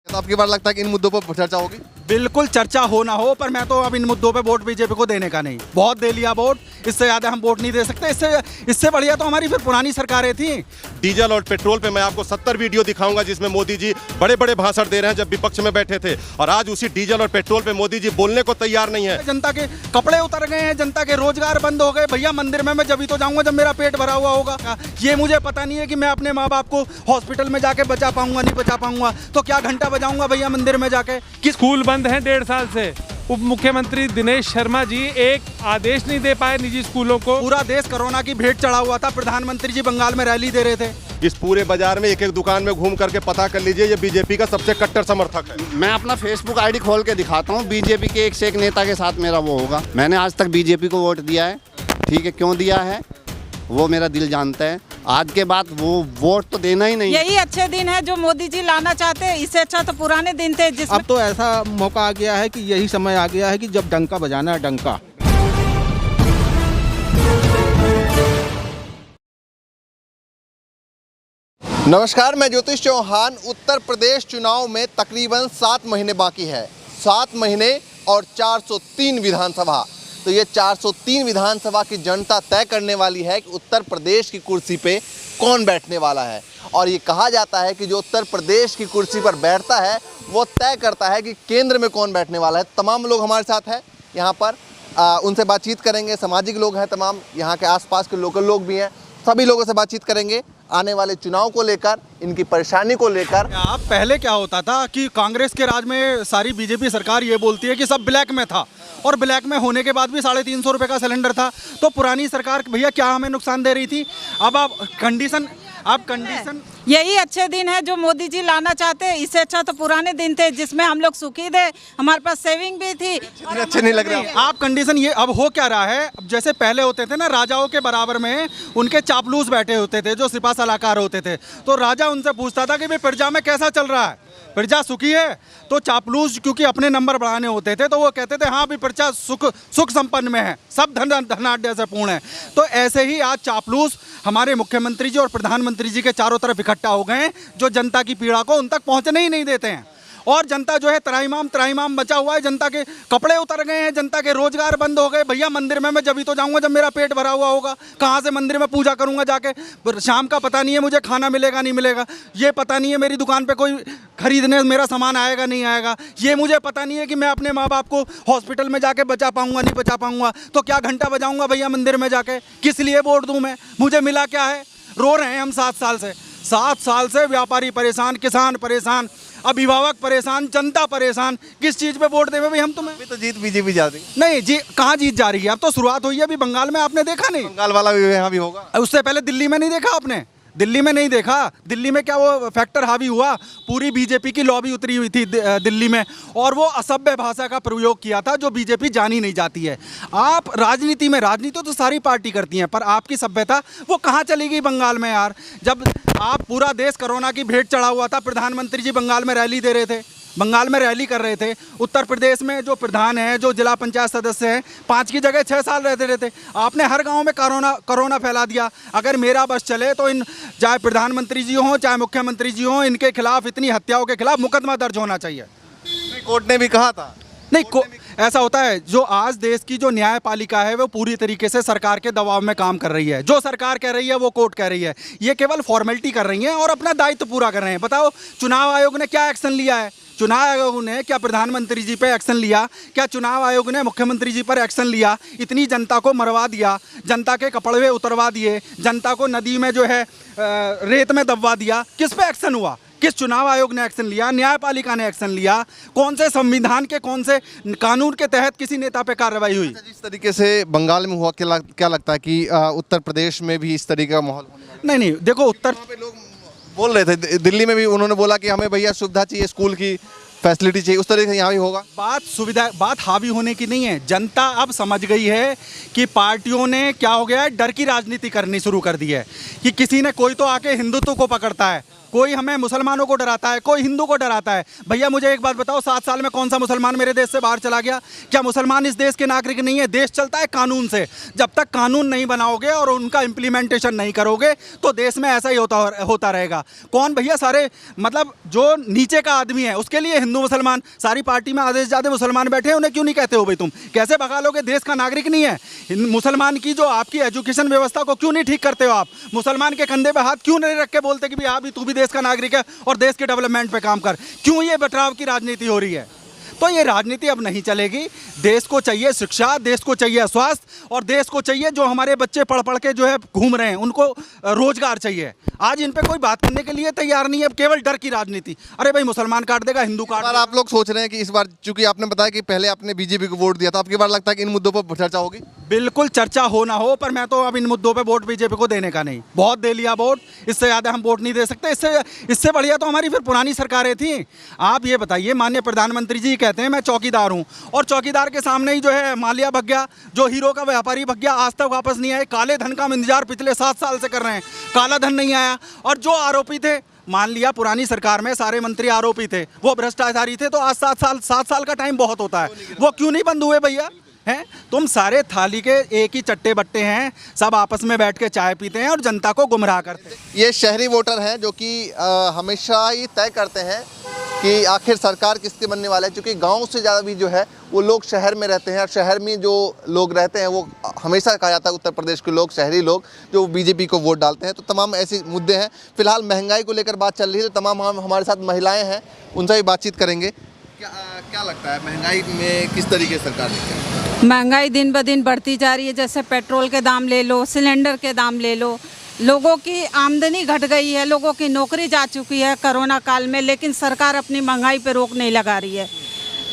तो आपकी बार लगता है कि इन मुद्दों पर चर्चा होगी? बिल्कुल चर्चा हो ना हो, पर मैं तो अब इन मुद्दों पे वोट बीजेपी को देने का नहीं। बहुत दे लिया वोट, इससे ज़्यादा हम वोट नहीं दे सकते। इससे बढ़िया तो हमारी फिर पुरानी सरकारें थी। डीजल और पेट्रोल पे मैं आपको 70 वीडियो दिखाऊंगा जिसमें मोदी जी बड़े बड़े भाषण दे रहे हैं जब विपक्ष में बैठे थे, और आज उसी डीजल और पेट्रोल पे मोदी जी बोलने को तैयार नहीं है। जनता के कपड़े उतर गए हैं, जनता के रोजगार बंद हो गए। भैया मंदिर में मैं जब तो जाऊंगा जब मेरा पेट भरा हुआ होगा। ये मुझे पता नहीं है कि मैं अपने माँ बाप को हॉस्पिटल में जाके बचा पाऊंगा नहीं बचा पाऊंगा, तो क्या घंटा बजाऊंगा भैया मंदिर में जाके। स्कूल बंद हैं 1.5 साल से। उप मुख्यमंत्री दिनेश शर्मा जी एक आदेश नहीं दे पाए निजी स्कूलों को। पूरा देश कोरोना की भेंट चढ़ा हुआ था, प्रधानमंत्री जी बंगाल में रैली दे रहे थे। इस पूरे बाजार में एक एक दुकान में घूम करके पता कर लीजिए, ये बीजेपी का सबसे कट्टर समर्थक है। मैं अपना फेसबुक आईडी खोल के दिखाता हूँ, बीजेपी के एक से एक नेता के साथ मेरा वो होगा। मैंने आज तक बीजेपी को वोट दिया है, ठीक है, क्यों दिया है वो मेरा दिल जानता है। आज के बाद वो वोट तो देना ही नहीं। यही अच्छे दिन है जो मोदी जी लाना चाहते हैं, इससे अच्छा तो पुराने दिन थे जिसमें अब तो ऐसा मौका आ गया है कि यही समय आ गया है कि जब डंका बजाना है, डंका। नमस्कार, मैं ज्योतिष चौहान। उत्तर प्रदेश चुनाव में तकरीबन 7 महीने बाकी है। 7 महीने और 403 विधानसभा। तो ये 403 विधानसभा की जनता तय करने वाली है कि उत्तर प्रदेश की कुर्सी पे कौन बैठने वाला है। और ये कहा जाता है कि जो उत्तर प्रदेश की कुर्सी पर बैठता है वो तय करता है कि केंद्र में कौन बैठने वाला है। तमाम लोग हमारे साथ हैं यहाँ पर, उनसे बातचीत करेंगे। सामाजिक लोग हैं, तमाम यहाँ के आसपास के लोकल लोग भी हैं, सभी लोगों से बातचीत करेंगे आने वाले चुनाव को लेकर, इनकी परेशानी को लेकर। आप पहले क्या होता था कि कांग्रेस के राज में सारी बीजेपी सरकार ये बोलती है कि सब ब्लैक में था, और ब्लैक में होने के बाद भी 350 रुपये का सिलेंडर था। तो पुरानी सरकार भैया क्या हमें नुकसान दे रही थी। अब आप कंडीशन यही अच्छे दिन है जो मोदी जी लाना चाहते हैं, इससे अच्छा तो पुराने दिन थे जिसमें हम लोग सुखी थे, हमारे पास सेविंग भी थी। अच्छे नहीं लग रहे आप कंडीशन ये अब हो क्या रहा है। अब जैसे पहले होते थे ना, राजाओं के बराबर में उनके चापलूस बैठे होते थे जो सिपा सलाहकार होते थे, तो राजा उनसे पूछता था कि भाई प्रजा में कैसा चल रहा है, प्रजा सुखी है। तो चापलूस क्योंकि अपने नंबर बढ़ाने होते थे तो वो कहते थे हाँ भी प्रजा सुख संपन्न में है, सब धनाढ्य से पूर्ण है। तो ऐसे ही आज चापलूस हमारे मुख्यमंत्री जी और प्रधानमंत्री जी के चारों तरफ इकट्ठा हो गए हैं, जो जनता की पीड़ा को उन तक पहुंचने ही नहीं देते हैं। और जनता जो है त्राहिमाम बचा हुआ है, जनता के कपड़े उतर गए हैं, जनता के रोजगार बंद हो गए। भैया मंदिर में मैं जब तो जाऊंगा जब मेरा पेट भरा हुआ होगा। कहाँ से मंदिर में पूजा करूंगा जाके। शाम का पता नहीं है मुझे खाना मिलेगा नहीं मिलेगा, ये पता नहीं है मेरी दुकान पे कोई खरीदने मेरा सामान आएगा नहीं आएगा, ये मुझे पता नहीं है कि मैं अपने माँ बाप को हॉस्पिटल में जाके बचा पाऊंगा नहीं बचा पाऊंगा, तो क्या घंटा बजाऊंगा भैया मंदिर में जाके। किस लिए वोट दूँ मैं, मुझे मिला क्या है। रो रहे हैं हम 7 साल से व्यापारी परेशान, किसान परेशान, अभिभावक परेशान, जनता परेशान। किस चीज़ पे वोट देवे भाई हम तुम्हें। अभी तो जीत बीजेपी जा रही है। नहीं जी, कहाँ जीत जा रही है, अब तो शुरुआत हुई है। अभी बंगाल में आपने देखा नहीं, बंगाल वाला भी यहाँ भी होगा। उससे पहले दिल्ली में नहीं देखा आपने, दिल्ली में नहीं देखा। दिल्ली में क्या वो फैक्टर हावी हुआ, पूरी बीजेपी की लॉबी उतरी हुई थी दिल्ली में, और वो असभ्य भाषा का प्रयोग किया था जो बीजेपी जानी नहीं जाती है। आप राजनीति में, राजनीति तो सारी पार्टी करती हैं, पर आपकी सभ्यता वो कहाँ चली गई बंगाल में यार। जब आप पूरा देश कोरोना की भेंट चढ़ा हुआ था, प्रधानमंत्री जी बंगाल में रैली दे रहे थे, बंगाल में रैली कर रहे थे। उत्तर प्रदेश में जो प्रधान है, जो जिला पंचायत सदस्य हैं, 5 की जगह 6 साल रहते रहते। आपने हर गांव में कोरोना फैला दिया। अगर मेरा बस चले तो इन चाहे प्रधानमंत्री जी हों चाहे मुख्यमंत्री जी हों, इनके खिलाफ, इतनी हत्याओं के खिलाफ मुकदमा दर्ज होना चाहिए। कोर्ट ने भी कहा था। नहीं, ऐसा होता है, जो आज देश की जो न्यायपालिका है वो पूरी तरीके से सरकार के दबाव में काम कर रही है। जो सरकार कह रही है वो कोर्ट कह रही है, ये केवल फॉर्मेलिटी कर रही है और अपना दायित्व पूरा कर रहे हैं। बताओ चुनाव आयोग ने क्या एक्शन लिया है, चुनाव आयोग ने क्या प्रधानमंत्री जी पे एक्शन लिया, क्या चुनाव आयोग ने मुख्यमंत्री जी पर एक्शन लिया। इतनी जनता को मरवा दिया, जनता के कपड़े उतरवा दिए, जनता को नदी में जो है रेत में दबवा दिया। किस पे एक्शन हुआ, किस चुनाव आयोग ने एक्शन लिया, न्यायपालिका ने एक्शन लिया, कौन से संविधान के कौन से कानून के तहत किसी नेता पे कार्रवाई हुई। जिस तरीके से बंगाल में हुआ, क्या लगता है कि उत्तर प्रदेश में भी इस तरीके का माहौल होने वाला है? नहीं, देखो उत्तर लोग बोल रहे थे, दिल्ली में भी उन्होंने बोला कि हमें भैया सुविधा चाहिए, स्कूल की फैसिलिटी चाहिए, उस तरीके से यहाँ भी होगा। बात हावी होने की नहीं है। जनता अब समझ गई है कि पार्टियों ने क्या हो गया है, डर की राजनीति करनी शुरू कर दी है कि किसी ने कोई तो आके हिंदुत्व को पकड़ता है कोई हमें मुसलमानों को डराता है, कोई हिंदू को डराता है। भैया मुझे एक बात बताओ, 7 साल में कौन सा मुसलमान मेरे देश से बाहर चला गया? क्या मुसलमान इस देश के नागरिक नहीं है? देश चलता है कानून से। जब तक कानून नहीं बनाओगे और उनका इम्प्लीमेंटेशन नहीं करोगे तो देश में ऐसा ही होता रहेगा। कौन भैया, सारे मतलब जो नीचे का आदमी है उसके लिए हिंदू मुसलमान, सारी पार्टी में आधे से ज़्यादा मुसलमान बैठे हैं, उन्हें क्यों नहीं कहते हो भाई तुम? कैसे भगा लोगे? देश का नागरिक नहीं है मुसलमान की जो आपकी एजुकेशन व्यवस्था को क्यों नहीं ठीक करते हो आप? मुसलमान के कंधे पे हाथ क्यों नहीं रख के बोलते कि भाई तू भी देश का नागरिक है और देश के डेवलपमेंट पे काम कर? क्यों ये बटराव की राजनीति हो रही है? तो ये राजनीति अब नहीं चलेगी। देश को चाहिए शिक्षा, देश को चाहिए स्वास्थ्य और देश को चाहिए जो हमारे बच्चे पढ़ पढ़ के जो है घूम रहे हैं उनको रोजगार चाहिए। आज इन पे कोई बात करने के लिए तैयार नहीं है, अब केवल डर की राजनीति। अरे भाई मुसलमान काट देगा, हिंदू काट देगा। आप लोग सोच रहे हैं कि इस बार, चूंकि आपने बताया कि पहले आपने बीजेपी को वोट दिया था, आपकी बार लगता है कि इन मुद्दों पर चर्चा होगी? बिल्कुल चर्चा हो ना हो, पर मैं तो अब इन मुद्दों पे वोट बीजेपी को देने का नहीं, बहुत दे लिया वोट, इससे ज़्यादा हम वोट नहीं दे सकते। इससे बढ़िया तो हमारी फिर पुरानी सरकारें थी। आप ये बताइए, माननीय प्रधानमंत्री जी कहते हैं मैं चौकीदार हूँ और चौकीदार के सामने ही जो है माल्या भग गया, जो हीरो का व्यापारी भग गया, आज तक वापस नहीं आए। काले धन का हम इंतजार पिछले 7 साल से कर रहे हैं, काला धन नहीं आया। और जो आरोपी थे, मान लिया पुरानी सरकार में सारे मंत्री आरोपी थे, वो भ्रष्टाचारी थे, तो आज 7 साल का टाइम बहुत होता है, वो क्यों नहीं बंद हुए भैया? हैं तुम सारे थाली के एक ही चट्टे बट्टे हैं, सब आपस में बैठ के चाय पीते हैं और जनता को गुमराह करते हैं। ये शहरी वोटर हैं जो कि हमेशा ही तय करते हैं कि आखिर सरकार किसके बनने वाला है, क्योंकि गांव से ज़्यादा भी जो है वो लोग शहर में रहते हैं और शहर में जो लोग रहते हैं वो हमेशा कहा जाता है उत्तर प्रदेश के लोग, शहरी लोग जो बीजेपी को वोट डालते हैं। तो तमाम ऐसे मुद्दे हैं। फिलहाल महंगाई को लेकर बात चल रही है, तो तमाम हमारे साथ महिलाएं हैं, उनसे भी बातचीत करेंगे। क्या लगता है महंगाई में किस तरीके से सरकार देखती है? महंगाई दिन ब दिन बढ़ती जा रही है। जैसे पेट्रोल के दाम ले लो, सिलेंडर के दाम ले लो, लोगों की आमदनी घट गई है, लोगों की नौकरी जा चुकी है कोरोना काल में, लेकिन सरकार अपनी महंगाई पे रोक नहीं लगा रही है।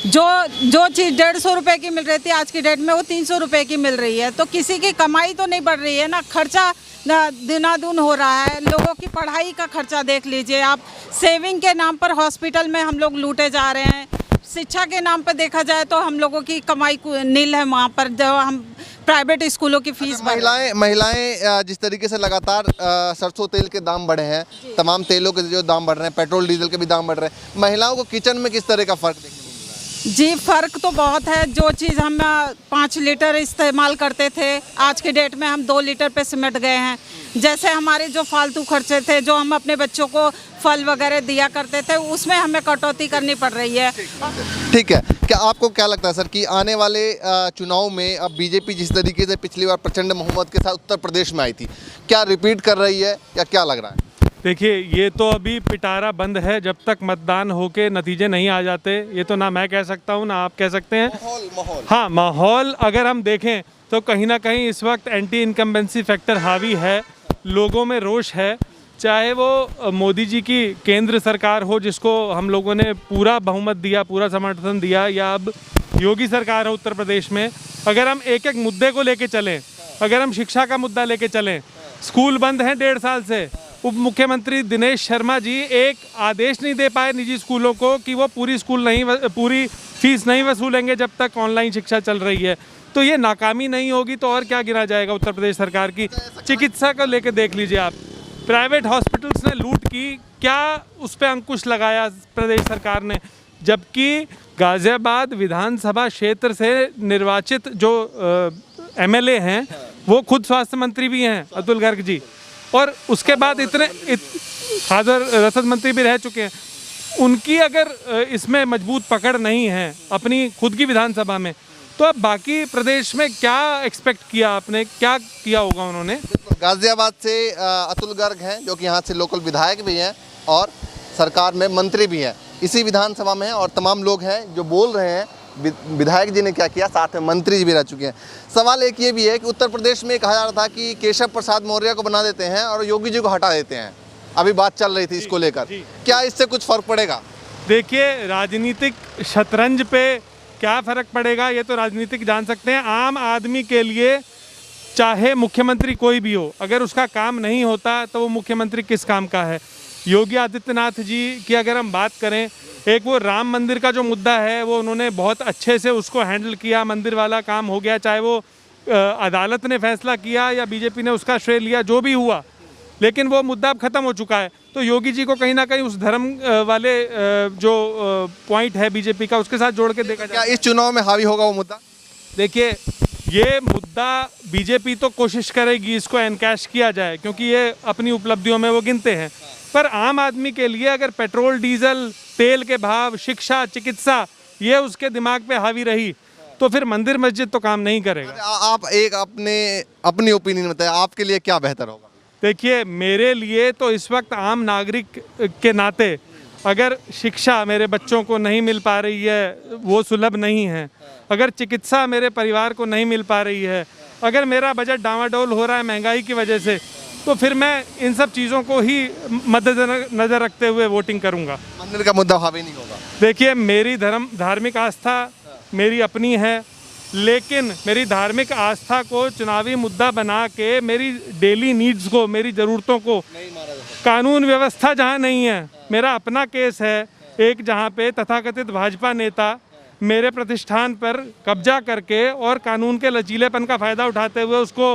जो चीज़ 150 रुपये की मिल रही थी आज की डेट में वो 300 रुपये की मिल रही है। तो किसी की कमाई तो नहीं बढ़ रही है ना, खर्चा दिनादुन हो रहा है। लोगों की पढ़ाई का खर्चा देख लीजिए आप, सेविंग के नाम पर हॉस्पिटल में हम लोग लूटे जा रहे हैं, शिक्षा के नाम पर देखा जाए तो हम लोगों की कमाई नील है वहाँ पर, जो हम प्राइवेट स्कूलों की फीस। महिलाएं जिस तरीके से लगातार सरसों तेल के दाम बढ़े हैं, तमाम तेलों के जो दाम बढ़ रहे हैं, पेट्रोल डीजल के भी दाम बढ़ रहे हैं, महिलाओं को किचन में किस तरह का फ़र्क देखने को मिल रहा है? जी फ़र्क तो बहुत है। जो चीज़ हम 5 लीटर इस्तेमाल करते थे, आज की डेट में हम 2 लीटर पे सिमट गए हैं। जैसे हमारे जो फालतू खर्चे थे, जो हम अपने बच्चों को फल वगैरह दिया करते थे, उसमें हमें कटौती करनी पड़ रही है। ठीक है, क्या आपको क्या लगता है सर कि आने वाले चुनाव में अब बीजेपी जिस तरीके से पिछली बार प्रचंड बहुमत के साथ उत्तर प्रदेश में आई थी, क्या रिपीट कर रही है या क्या लग रहा है? देखिए, ये तो अभी पिटारा बंद है, जब तक मतदान होके नतीजे नहीं आ जाते। ये तो ना मैं कह सकता हूँ ना आप कह सकते हैं। माहौल हाँ, माहौल अगर हम देखें तो कहीं ना कहीं इस वक्त एंटी इनकम्बेंसी फैक्टर हावी है, लोगों में रोष है। चाहे वो मोदी जी की केंद्र सरकार हो जिसको हम लोगों ने पूरा बहुमत दिया, पूरा समर्थन दिया, या अब योगी सरकार है उत्तर प्रदेश में। अगर हम एक एक मुद्दे को लेके चलें, अगर हम शिक्षा का मुद्दा लेके चलें, स्कूल बंद हैं 1.5 साल से। उप मुख्यमंत्री दिनेश शर्मा जी एक आदेश नहीं दे पाए निजी स्कूलों को कि वो पूरी फीस नहीं वसूलेंगे जब तक ऑनलाइन शिक्षा चल रही है। तो ये नाकामी नहीं होगी तो और क्या गिना जाएगा उत्तर प्रदेश सरकार की। चिकित्सा को लेकर देख लीजिए आप, प्राइवेट हॉस्पिटल्स ने लूट की, क्या उस पर अंकुश लगाया प्रदेश सरकार ने? जबकि गाज़ियाबाद विधानसभा क्षेत्र से निर्वाचित जो एमएलए हैं वो खुद स्वास्थ्य मंत्री भी हैं, अतुल गर्ग जी, और उसके बाद खादर रसद मंत्री भी रह चुके हैं। उनकी अगर इसमें मजबूत पकड़ नहीं है अपनी खुद की विधानसभा में, तो अब बाकी प्रदेश में क्या एक्सपेक्ट किया आपने, क्या किया होगा उन्होंने? गाजियाबाद से अतुल गर्ग हैं जो कि यहाँ से लोकल विधायक भी हैं और सरकार में मंत्री भी हैं, इसी विधानसभा में हैं, और तमाम लोग हैं जो बोल रहे हैं विधायक जी ने क्या किया, साथ में मंत्री जी भी रह चुके हैं। सवाल एक ये भी है कि उत्तर प्रदेश में कहा जा रहा था कि केशव प्रसाद मौर्य को बना देते हैं और योगी जी को हटा देते हैं, अभी बात चल रही थी इसको लेकर, क्या इससे कुछ फ़र्क पड़ेगा? देखिए, राजनीतिक शतरंज पे क्या फ़र्क पड़ेगा ये तो राजनीतिक जान सकते हैं। आम आदमी के लिए चाहे मुख्यमंत्री कोई भी हो, अगर उसका काम नहीं होता तो वो मुख्यमंत्री किस काम का है? योगी आदित्यनाथ जी की अगर हम बात करें, एक वो राम मंदिर का जो मुद्दा है वो उन्होंने बहुत अच्छे से उसको हैंडल किया, मंदिर वाला काम हो गया, चाहे वो अदालत ने फैसला किया या बीजेपी ने उसका श्रेय लिया, जो भी हुआ, लेकिन वो मुद्दा अब ख़त्म हो चुका है। तो योगी जी को कहीं ना कहीं उस धर्म वाले जो पॉइंट है बीजेपी का, उसके साथ जोड़ के देखा क्या जाए। इस चुनाव में हावी होगा वो मुद्दा? देखिए, ये मुद्दा बीजेपी तो कोशिश करेगी इसको एनकैश किया जाए, क्योंकि ये अपनी उपलब्धियों में वो गिनते हैं। पर आम आदमी के लिए अगर पेट्रोल, डीजल, तेल के भाव, शिक्षा, चिकित्सा ये उसके दिमाग पे हावी रही तो फिर मंदिर मस्जिद तो काम नहीं करेगा। आप एक अपनी ओपिनियन बताएं, आपके लिए क्या बेहतर होगा? देखिए, मेरे लिए तो इस वक्त आम नागरिक के नाते अगर शिक्षा मेरे बच्चों को नहीं मिल पा रही है, वो सुलभ नहीं है, अगर चिकित्सा मेरे परिवार को नहीं मिल पा रही है, अगर मेरा बजट डामाडोल हो रहा है महंगाई की वजह से, तो फिर मैं इन सब चीज़ों को ही मद्देनजर रखते हुए वोटिंग करूंगा। मंदिर का मुद्दा हावी नहीं होगा? देखिए, मेरी धार्मिक आस्था मेरी अपनी है, लेकिन मेरी धार्मिक आस्था को चुनावी मुद्दा बना के मेरी डेली नीड्स को, मेरी ज़रूरतों को, कानून व्यवस्था जहाँ नहीं है, मेरा अपना केस है एक जहाँ पे तथाकथित भाजपा नेता मेरे प्रतिष्ठान पर कब्जा करके और कानून के लचीलेपन का फ़ायदा उठाते हुए उसको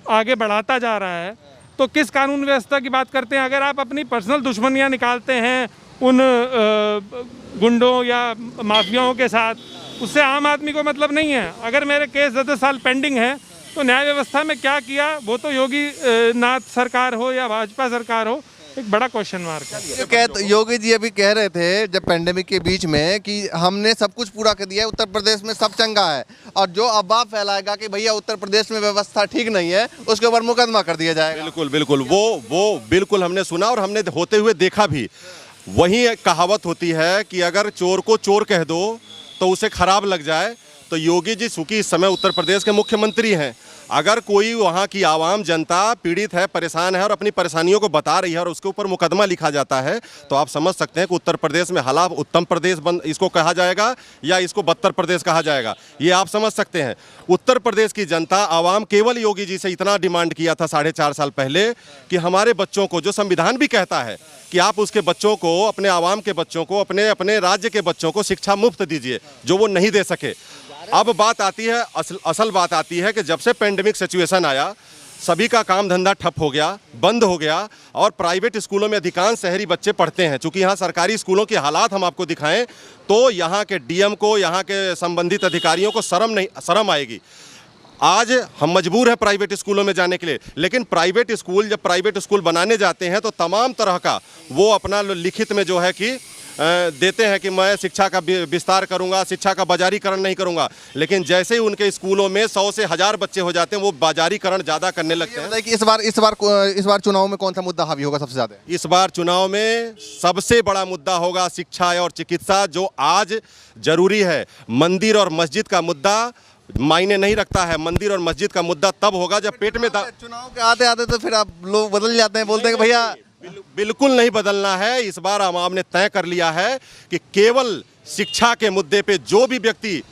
आगे बढ़ाता जा रहा है, तो किस कानून व्यवस्था की बात करते हैं? अगर आप अपनी पर्सनल दुश्मनियाँ निकालते हैं उन गुंडों या माफियाओं के साथ, उससे आम आदमी को मतलब नहीं है। अगर मेरे केस 10 साल पेंडिंग है तो न्याय व्यवस्था में क्या किया, वो तो योगी नाथ सरकार हो या भाजपा सरकार हो, एक बड़ा क्वेश्चन मार्क है। योगी जी अभी कह रहे थे जब पेंडेमिक के बीच में कि हमने सब कुछ पूरा कर दिया है, उत्तर प्रदेश में सब चंगा है, और जो अफवाह फैलाएगा कि भैया उत्तर प्रदेश में व्यवस्था ठीक नहीं है, उसके ऊपर मुकदमा कर दिया जाएगा। बिल्कुल बिल्कुल, वो बिल्कुल हमने सुना और हमने होते हुए देखा भी। वही एक कहावत होती है कि अगर चोर को चोर कह दो तो उसे खराब लग जाए। तो योगी जी चूंकि इस समय उत्तर प्रदेश के मुख्यमंत्री हैं, अगर कोई वहाँ की आवाम जनता पीड़ित है, परेशान है और अपनी परेशानियों को बता रही है और उसके ऊपर मुकदमा लिखा जाता है, तो आप समझ सकते हैं कि उत्तर प्रदेश में हालात उत्तम प्रदेश इसको कहा जाएगा या इसको बदतर प्रदेश कहा जाएगा, ये आप समझ सकते हैं। उत्तर प्रदेश की जनता, आवाम केवल योगी जी से इतना डिमांड किया था 4.5 साल पहले कि हमारे बच्चों को, जो संविधान भी कहता है कि आप उसके बच्चों को, अपने आवाम के बच्चों को, अपने अपने राज्य के बच्चों को शिक्षा मुफ्त दीजिए, जो वो नहीं दे सके। अब बात आती है, असल बात आती है कि जब से पेंडेमिक सिचुएशन आया, सभी का काम धंधा ठप हो गया, बंद हो गया, और प्राइवेट स्कूलों में अधिकांश शहरी बच्चे पढ़ते हैं। चूंकि यहाँ सरकारी स्कूलों के हालात हम आपको दिखाएं तो यहाँ के डीएम को, यहाँ के संबंधित अधिकारियों को शर्म आएगी। आज हम मजबूर हैं प्राइवेट स्कूलों में जाने के लिए, लेकिन जब प्राइवेट स्कूल बनाने जाते हैं तो तमाम तरह का वो अपना लिखित में जो है कि देते हैं कि मैं शिक्षा का विस्तार करूंगा, शिक्षा का बाजारीकरण नहीं करूंगा, लेकिन जैसे ही उनके स्कूलों में 100 से 1000 बच्चे हो जाते हैं, वो बाजारीकरण ज़्यादा करने लगते हैं। कि इस बार चुनाव में कौन सा मुद्दा हावी होगा सबसे ज़्यादा? इस बार चुनाव में सबसे बड़ा मुद्दा होगा शिक्षा और चिकित्सा, जो आज जरूरी है। मंदिर और मस्जिद का मुद्दा मायने नहीं रखता है। मंदिर और मस्जिद का मुद्दा तब होगा जब पेट में चुनाव के आते आते तो फिर आप लोग बदल जाते हैं, बोलते हैं कि भैया बिल्कुल नहीं बदलना है। इस बार आवाम ने तय कर लिया है कि केवल शिक्षा के मुद्दे पे जो भी व्यक्ति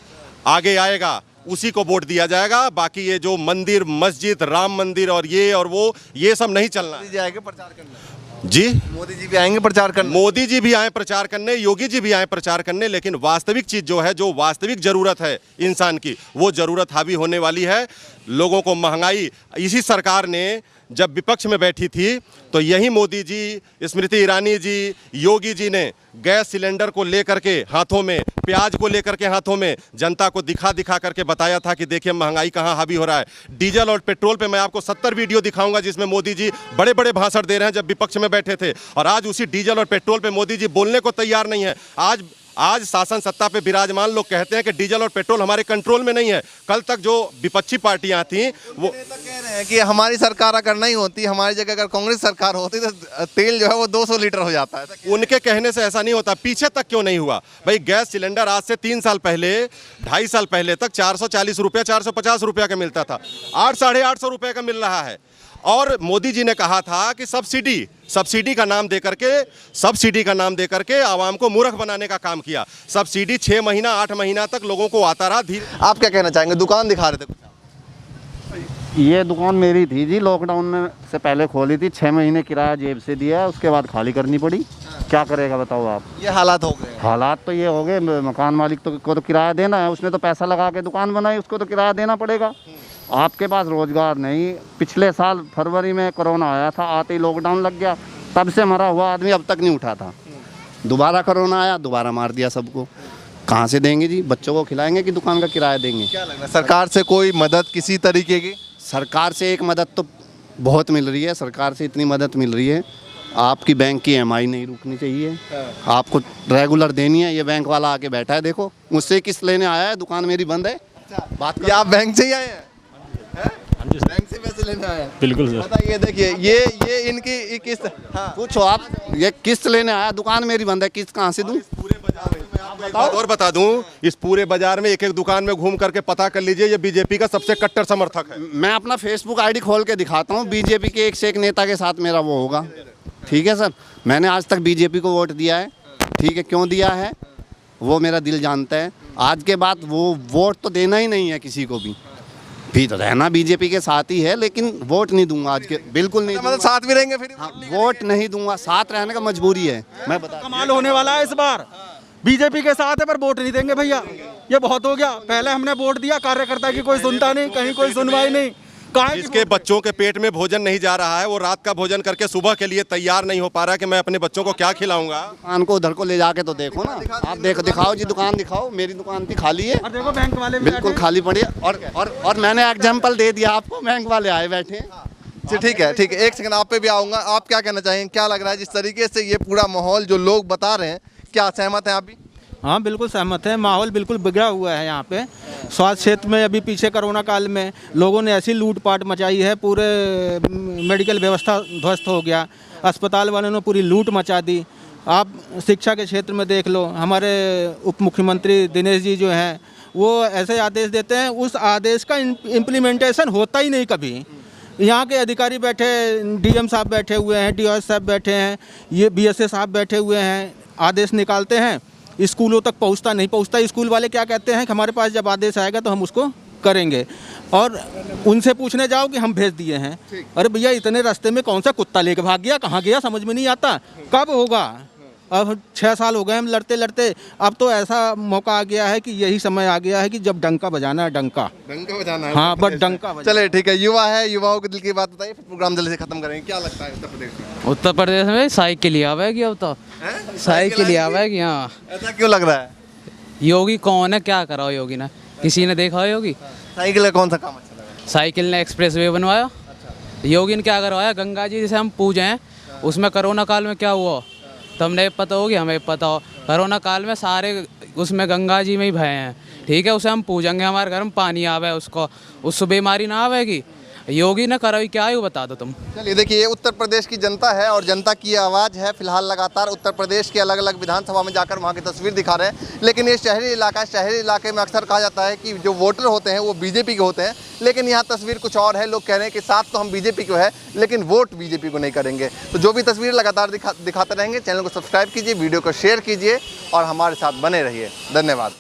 आगे आएगा उसी को वोट दिया जाएगा। बाकी ये जो मंदिर, मस्जिद, राम मंदिर और वो ये सब नहीं चलना है। जाएंगे प्रचार करने जी, मोदी जी भी आएंगे प्रचार करने, मोदी जी भी आए प्रचार करने, योगी जी भी आए प्रचार करने, लेकिन वास्तविक चीज जो है, जो वास्तविक जरूरत है इंसान की, वो जरूरत हावी होने वाली है। लोगों को महंगाई, इसी सरकार ने जब विपक्ष में बैठी थी तो यही मोदी जी, स्मृति ईरानी जी, योगी जी ने गैस सिलेंडर को लेकर के हाथों में, प्याज को लेकर के हाथों में जनता को दिखा करके बताया था कि देखिए महंगाई कहाँ हावी हो रहा है। डीजल और पेट्रोल पे मैं आपको 70 वीडियो दिखाऊंगा जिसमें मोदी जी बड़े बड़े भाषण दे रहे हैं जब विपक्ष में बैठे थे, और आज उसी डीजल और पेट्रोल पे मोदी जी बोलने को तैयार नहीं है। आज शासन सत्ता पे विराजमान लोग कहते हैं कि डीजल और पेट्रोल हमारे कंट्रोल में नहीं है। कल तक जो विपक्षी पार्टियां थी वो कह रहे हैं कि हमारी सरकार अगर नहीं होती, हमारी जगह अगर कांग्रेस सरकार होती तो तेल जो है वो 200 लीटर हो जाता है। उनके कहने से ऐसा नहीं होता। पीछे तक क्यों नहीं हुआ भाई? गैस सिलेंडर आज से 3 साल पहले, 2.5 साल पहले तक 440 रुपया, 450 रुपया का मिलता था, 800-850 रुपये का मिल रहा है। और मोदी जी ने कहा था कि सब्सिडी का नाम दे करके आवाम को मूर्ख बनाने का काम किया। सब्सिडी 6 महीना 8 महीना तक लोगों को आता रहा। आप क्या कहना चाहेंगे? दुकान दिखा रहे थे कुछ? ये दुकान मेरी थी जी, लॉकडाउन में से पहले खोली थी, 6 महीने किराया जेब से दिया, उसके बाद खाली करनी पड़ी। क्या करेगा बताओ आप? ये हालात हो गए। हालात तो ये हो गए, मकान मालिक को तो किराया देना है, उसने तो पैसा लगा के दुकान बनाई, उसको तो किराया देना पड़ेगा। आपके पास रोजगार नहीं। पिछले साल फरवरी में कोरोना आया था, आते ही लॉकडाउन लग गया, तब से मरा हुआ आदमी अब तक नहीं उठा था। दोबारा कोरोना आया, दोबारा मार दिया सबको। कहाँ से देंगे जी? बच्चों को खिलाएंगे कि दुकान का किराया देंगे? क्या लग रहा है सरकार से कोई मदद किसी तरीके की? सरकार से एक मदद तो बहुत मिल रही है, सरकार से इतनी मदद मिल रही है, आपकी बैंक की EMI नहीं रुकनी चाहिए, आपको रेगुलर देनी है। ये बैंक वाला आके बैठा है, देखो मुझसे किस्त लेने आया है, दुकान मेरी बंद है। बात ये आप बैंक से ही आए हैं? बैंक से पैसे लेने आए हैं? बिल्कुल सर। बताइए, देखिए ये इनकी किस्त। हाँ, पूछो आप, ये किस्त लेने आया, दुकान मेरी बंद है, किस्त कहाँ से दूँ? एक बात और बता दूं, इस पूरे बाजार में एक एक दुकान में घूम करके पता कर लीजिए, ये बीजेपी का सबसे कट्टर समर्थक है। मैं अपना फेसबुक ID खोल के दिखाता हूँ, बीजेपी के एक से एक नेता के साथ मेरा वो होगा। ठीक है सर, मैंने आज तक बीजेपी को वोट दिया है। ठीक है, क्यों दिया है वो मेरा दिल जानता है। आज के बाद वो वोट तो देना ही नहीं है किसी को भी तो रहना बीजेपी के साथ ही है, लेकिन वोट नहीं दूंगा आज के, बिल्कुल नहीं मतलब दूंगा। साथ भी रहेंगे फिर? हाँ, वोट नहीं दूंगा, साथ रहने का मजबूरी है। मैं बता कमाल होने वाला है इस बार। बीजेपी के साथ है पर वोट नहीं देंगे भैया, ये बहुत हो गया। पहले हमने वोट दिया, कार्यकर्ता की कोई सुनता नहीं, कहीं कोई सुनवाई नहीं। जिसके बच्चों के पेट में भोजन नहीं जा रहा है, वो रात का भोजन करके सुबह के लिए तैयार नहीं हो पा रहा है कि मैं अपने बच्चों को क्या खिलाऊंगा। दुकान को उधर को ले जाके तो देखो ना आप, देखो दिखाओ जी, दुकान दिखाओ। मेरी दुकान थी, खाली है, और देखो बैंक वाले भी बिल्कुल बैठे। खाली पड़ी है। और मैंने एग्जाम्पल दे दिया आपको, बैंक वाले आए बैठे हैं। अच्छा, ठीक है, ठीक है, एक सेकंड आप पे भी आऊँगा। आप क्या कहना चाहेंगे? क्या लग रहा है जिस तरीके से ये पूरा माहौल जो लोग बता रहे हैं, क्या सहमत हैं आप भी? हाँ बिल्कुल सहमत है। माहौल बिल्कुल बिगड़ा हुआ है यहाँ पे। स्वास्थ्य क्षेत्र में अभी पीछे कोरोना काल में लोगों ने ऐसी लूटपाट मचाई है, पूरे मेडिकल व्यवस्था ध्वस्त हो गया, अस्पताल वालों ने पूरी लूट मचा दी। आप शिक्षा के क्षेत्र में देख लो, हमारे उप मुख्यमंत्री दिनेश जी जो हैं वो ऐसे आदेश देते हैं, उस आदेश का इम्प्लीमेंटेशन होता ही नहीं कभी। यहाँ के अधिकारी बैठे, DM साहब बैठे हुए हैं, DOS साहब बैठे हैं, ये BSA साहब बैठे हुए हैं, आदेश निकालते हैं, स्कूलों तक पहुँचता। स्कूल वाले क्या कहते हैं कि हमारे पास जब आदेश आएगा तो हम उसको करेंगे, और उनसे पूछने जाओ कि हम भेज दिए हैं। अरे भैया, इतने रास्ते में कौन सा कुत्ता लेके भाग गया, कहाँ गया, समझ में नहीं आता। कब होगा? अब 6 साल हो गए हम लड़ते लड़ते। अब तो ऐसा मौका आ गया है कि यही समय आ गया है कि जब डंका बजाना है, डंका बजाना है। हाँ, बट डंका बजाना। चले ठीक है, युवा है, युवाओं के दिल की बात बताइए, फिर प्रोग्राम जल्दी से खत्म करेंगे। क्या लगता है उत्तर प्रदेश में? उत्तर प्रदेश में साइकिल ही आवेगी अब तो। साइकिल ही आवेगी। हाँ, ऐसा क्यों लग रहा है? योगी कौन है, क्या करा योगी ने? किसी ने देखा योगी? साइकिल का कौन सा काम अच्छा लगा? साइकिल ने एक्सप्रेसवे बनवाया। योगी ने क्या करवाया? गंगा जी जिसे हम पूजे हैं, उसमें कोरोना काल में क्या हुआ तो हमने पता होगी, हमें पता हो। कोरोना काल में सारे उसमें गंगा जी में ही भय हैं। ठीक है, उसे हम पूजेंगे, हमारे घर में पानी आवे, उसको उससे बीमारी ना आवेगी। योगी ने कराई क्या है वो बता दो तुम। चलिए देखिए, ये उत्तर प्रदेश की जनता है और जनता की आवाज़ है। फिलहाल लगातार उत्तर प्रदेश के अलग अलग विधानसभा में जाकर वहाँ की तस्वीर दिखा रहे हैं, लेकिन ये शहरी इलाके में अक्सर कहा जाता है कि जो वोटर होते हैं वो बीजेपी के होते हैं, लेकिन यहाँ तस्वीर कुछ और है। लोग कह रहे हैं कि साथ तो हम बीजेपी को है, लेकिन वोट बीजेपी को नहीं करेंगे। तो जो भी तस्वीर लगातार दिखाते रहेंगे। चैनल को सब्सक्राइब कीजिए, वीडियो को शेयर कीजिए और हमारे साथ बने रहिए। धन्यवाद।